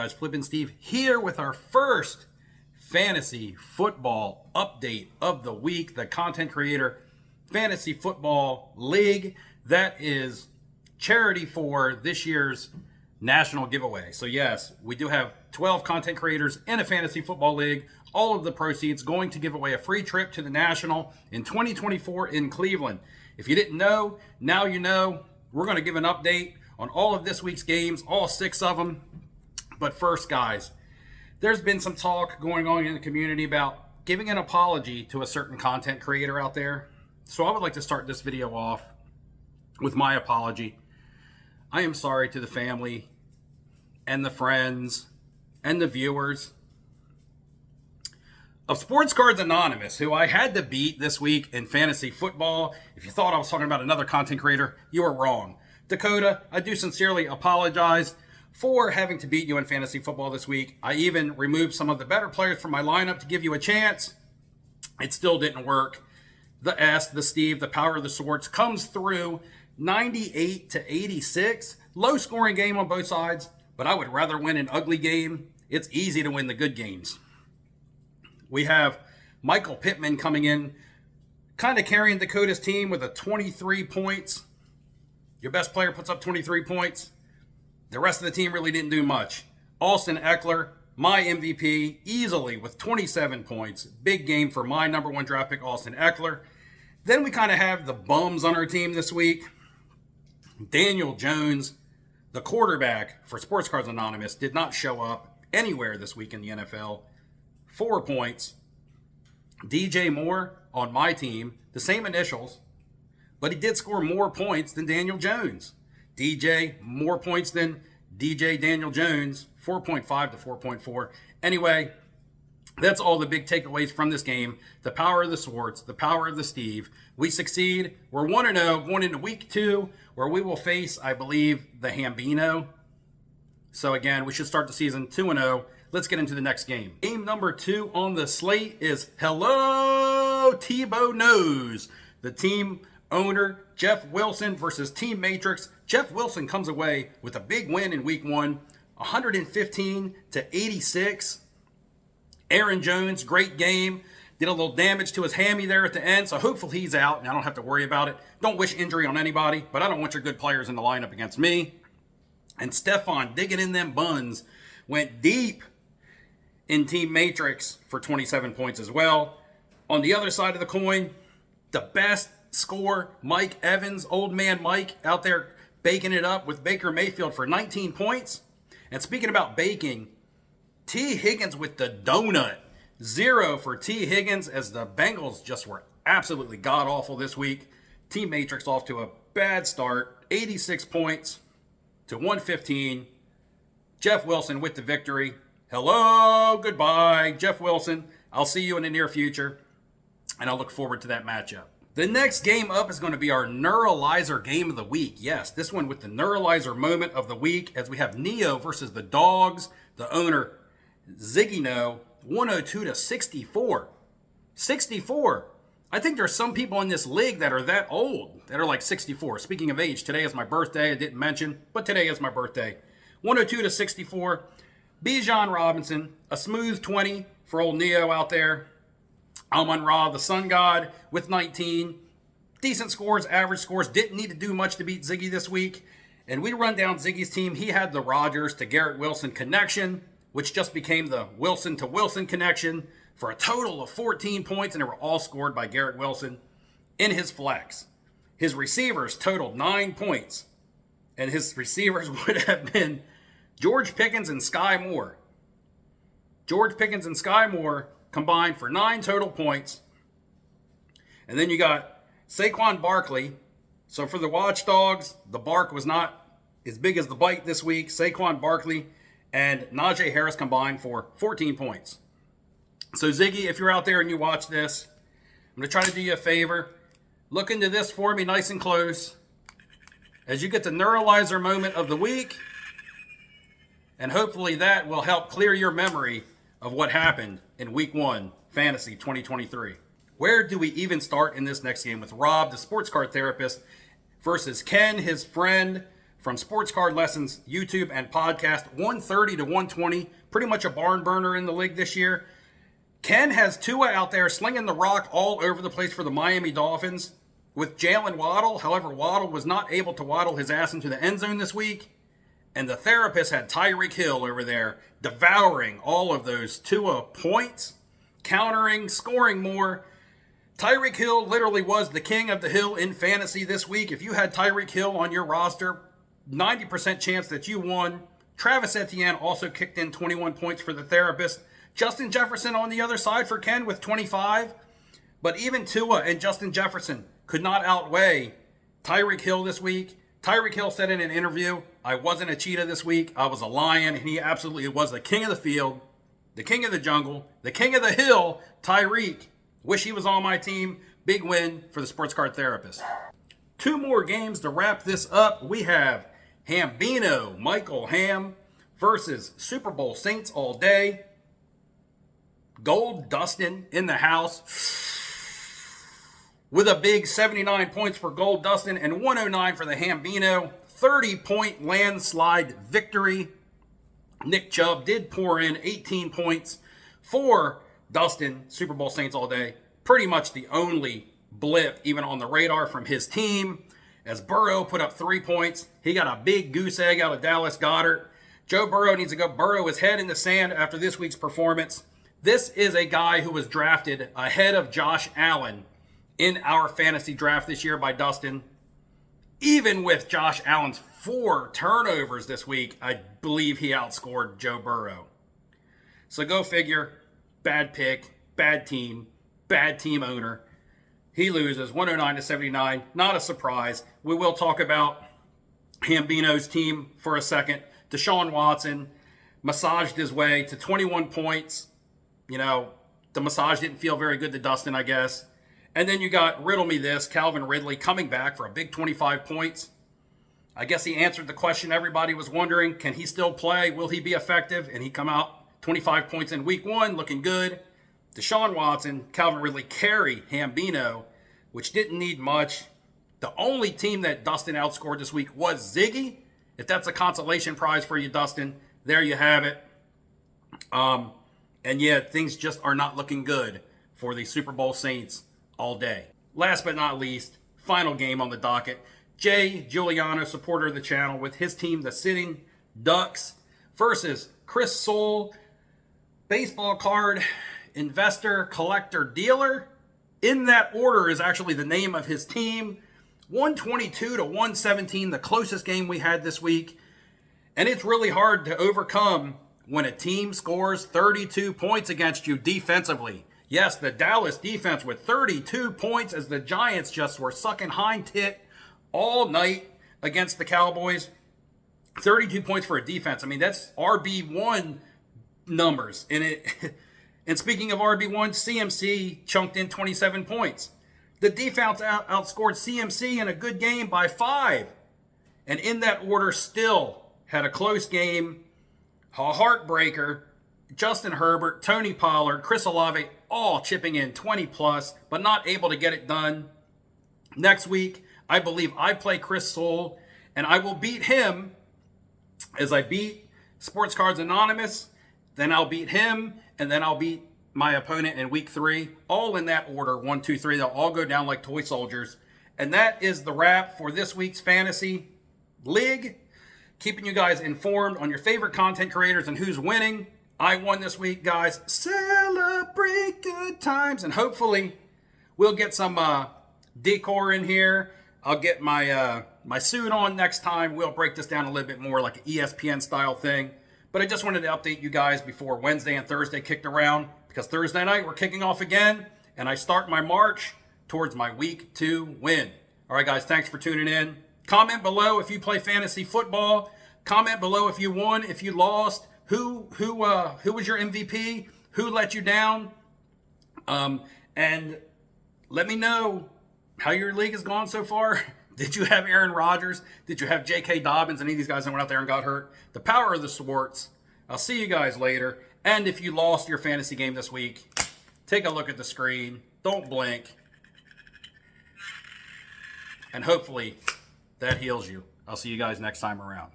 guys, Flippin' Steve here with our first fantasy football update of the week, the Content Creator Fantasy Football League. That is charity for this year's national giveaway. So yes, we do have 12 content creators in a fantasy football league. All of the proceeds going to give away a free trip to the National in 2024 in Cleveland. If you didn't know, now you know. We're going to give an update on all of this week's games, all 6 of them. But first, guys, there's been some talk going on in the community about giving an apology to a certain content creator out there. So I would like to start this video off with my apology. I am sorry to the family and the friends and the viewers of Sports Cards Anonymous, who I had to beat this week in fantasy football. If you thought I was talking about another content creator, you were wrong. Dakota, I do sincerely apologize for having to beat you in fantasy football this week. I even removed some of the better players from my lineup to give you a chance. It still didn't work. The S, the Steve, the power of the swords comes through 98 to 86. Low scoring game on both sides, but I would rather win an ugly game. It's easy to win the good games. We have Michael Pittman coming in, kind of carrying Dakota's team with a 23 points. Your best player puts up 23 points. The rest of the team really didn't do much. Austin Eckler, my MVP, easily with 27 points. Big game for my number 1 draft pick, Austin Eckler. Then we kind of have the bums on our team this week. Daniel Jones, the quarterback for Sports Cards Anonymous, did not show up anywhere this week in the NFL. 4 points. DJ Moore on my team, the same initials, but he did score more points than Daniel Jones. DJ, more points than DJ Daniel Jones, 4.5 to 4.4. Anyway, that's all the big takeaways from this game. The power of the swords, the power of the Steve. We succeed. We're 1-0 going into week 2, where we will face, I believe, the Hambino. So again, we should start the season 2-0. Let's get into the next game. Game number 2 on the slate is Hello Tebow Knows. The team owner, Jeff Wilson, versus Team Matrix. Jeff Wilson comes away with a big win in week 1, 115 to 86. Aaron Jones, great game. Did a little damage to his hammy there at the end, so hopefully he's out and I don't have to worry about it. Don't wish injury on anybody, but I don't want your good players in the lineup against me. And Stefan digging in them buns went deep in Team Matrix for 27 points as well. On the other side of the coin, the best score, Mike Evans, old man Mike, out there baking it up with Baker Mayfield for 19 points. And speaking about baking, T. Higgins with the donut. 0 for T. Higgins, as the Bengals just were absolutely god-awful this week. Team Matrix off to a bad start. 86 points to 115. Jeff Wilson with the victory. Hello, goodbye, Jeff Wilson. I'll see you in the near future, and I look forward to that matchup. The next game up is going to be our Neuralizer game of the week. Yes, this one with the Neuralizer moment of the week, as we have Neo versus the Dogs. The owner, Ziggy No, 102 to 64. 64. I think there's some people in this league that are that old, that are like 64. Speaking of age, today is my birthday. I didn't mention, but today is my birthday. 102 to 64. Bijan Robinson, a smooth 20 for old Neo out there. Amon-Ra, the Sun God, with 19. Decent scores, average scores. Didn't need to do much to beat Ziggy this week. And we run down Ziggy's team. He had the Rodgers to Garrett Wilson connection, which just became the Wilson to Wilson connection, for a total of 14 points, and they were all scored by Garrett Wilson in his flex. His receivers totaled 9 points, and his receivers would have been George Pickens and Sky Moore. George Pickens and Sky Moore combined for 9 total points. And then you got Saquon Barkley. So for the Watchdogs, the bark was not as big as the bite this week. Saquon Barkley and Najee Harris combined for 14 points. So Ziggy, if you're out there and you watch this, I'm going to try to do you a favor. Look into this for me nice and close as you get the Neuralizer moment of the week. And hopefully that will help clear your memory of what happened in Week 1, Fantasy 2023. Where do we even start in this next game with Rob, the sports card therapist, versus Ken, his friend from Sports Card Lessons, YouTube, and podcast, 130 to 120. Pretty much a barn burner in the league this year. Ken has Tua out there slinging the rock all over the place for the Miami Dolphins with Jalen Waddle. However, Waddle was not able to waddle his ass into the end zone this week. And the therapist had Tyreek Hill over there devouring all of those Tua points, countering, scoring more. Tyreek Hill literally was the king of the hill in fantasy this week. If you had Tyreek Hill on your roster, 90% chance that you won. Travis Etienne also kicked in 21 points for the therapist. Justin Jefferson on the other side for Ken with 25. But even Tua and Justin Jefferson could not outweigh Tyreek Hill this week. Tyreek Hill said in an interview, I wasn't a cheetah this week. I was a lion. And he absolutely was the king of the field, the king of the jungle, the king of the hill. Tyreek. Wish he was on my team. Big win for the sports card therapist. 2 more games to wrap this up. We have Hambino, Michael Ham versus Super Bowl Saints all day. Gold Dustin in the house with a big 79 points for Gold Dustin and 109 for the Hambino. 30-point landslide victory. Nick Chubb did pour in 18 points for Dustin, Super Bowl Saints all day. Pretty much the only blip even on the radar from his team. As Burrow put up 3 points. He got a big goose egg out of Dallas Goedert. Joe Burrow needs to go burrow his head in the sand after this week's performance. This is a guy who was drafted ahead of Josh Allen in our fantasy draft this year by Dustin. Even with Josh Allen's 4 turnovers this week, I believe he outscored Joe Burrow. So go figure. Bad pick, bad team owner. He loses 109 to 79. Not a surprise. We will talk about Hambino's team for a second. Deshaun Watson massaged his way to 21 points. You know, the massage didn't feel very good to Dustin, I guess. And then you got, riddle me this, Calvin Ridley coming back for a big 25 points. I guess he answered the question everybody was wondering. Can he still play? Will he be effective? And he come out 25 points in week 1, looking good. Deshaun Watson, Calvin Ridley carry Hambino, which didn't need much. The only team that Dustin outscored this week was Ziggy. If that's a consolation prize for you, Dustin, there you have it. And yeah, things just are not looking good for the Super Bowl Saints all day. Last but not least, final game on the docket. Jay Giuliano, supporter of the channel, with his team, the Sitting Ducks, versus Chris Soule, baseball card investor, collector, dealer. In that order is actually the name of his team. 122 to 117, the closest game we had this week. And it's really hard to overcome when a team scores 32 points against you defensively. Yes, the Dallas defense with 32 points as the Giants just were sucking hind tit all night against the Cowboys. 32 points for a defense. I mean, that's RB1 numbers. And speaking of RB1, CMC chunked in 27 points. The defense outscored CMC in a good game by 5. And in that order, still had a close game. A heartbreaker. Justin Herbert, Tony Pollard, Chris Olave, all chipping in 20 plus, but not able to get it done. Next week, I believe I play Chris Soule, and I will beat him as I beat Sports Cards Anonymous. Then I'll beat him, and then I'll beat my opponent in week 3. All in that order, 1, 2, 3. They'll all go down like toy soldiers. And that is the wrap for this week's Fantasy League. Keeping you guys informed on your favorite content creators and who's winning. I won this week, guys. Celebrate good times. And hopefully we'll get some decor in here. I'll get my my suit on next time. We'll break this down a little bit more like an ESPN style thing. But I just wanted to update you guys before Wednesday and Thursday kicked around. Because Thursday night we're kicking off again. And I start my march towards my week 2 win. All right, guys. Thanks for tuning in. Comment below if you play fantasy football. Comment below if you won, if you lost. Who was your MVP? Who let you down? And let me know how your league has gone so far. Did you have Aaron Rodgers? Did you have J.K. Dobbins? Any of these guys that went out there and got hurt? The power of the sports. I'll see you guys later. And if you lost your fantasy game this week, take a look at the screen. Don't blink. And hopefully that heals you. I'll see you guys next time around.